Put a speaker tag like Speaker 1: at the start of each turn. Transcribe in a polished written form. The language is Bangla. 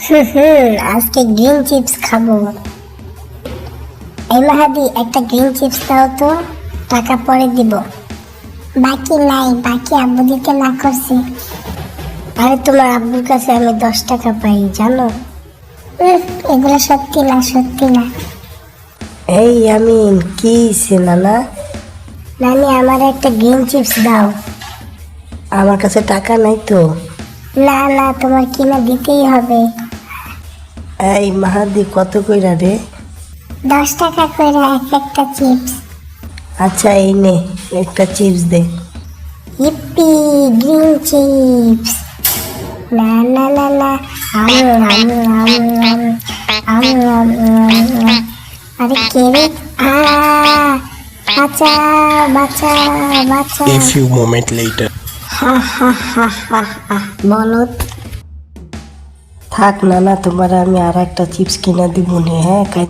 Speaker 1: আজকে গ্রিন চিপস খাবো। এই মাহাদি একটা গ্রিন চিপস দাও তো, টাকা পরে দিব। বাকি নাই, বাকি আব্বু দিতে না করছে। আরে তোমার আব্বুর কাছে আমি 10 টাকা পাই জানো। এগুলো সত্যি না, সত্যি না।
Speaker 2: এই আমিন, কি হইছে নানা?
Speaker 1: নানি আমার একটা গ্রিন চিপস দাও।
Speaker 2: আমার কাছে টাকা নাই তো।
Speaker 1: না না, তোমার কিনা দিতেই হবে।
Speaker 2: এই মাহাদি, কত কইরা রে?
Speaker 1: 10 টাকা করে একটা চিপস।
Speaker 2: আচ্ছা এই নে, একটা চিপস দে।
Speaker 1: ইপ্পি, গ্রিন চিপস। না না না না, আরে কে রে? বাঁচা বাঁচা বাঁচা।
Speaker 3: A few moments later.
Speaker 1: বলত।
Speaker 2: থাক নানা, তোমার আমি আর একটা চিপস কিনা দিব নে। হ্যাঁ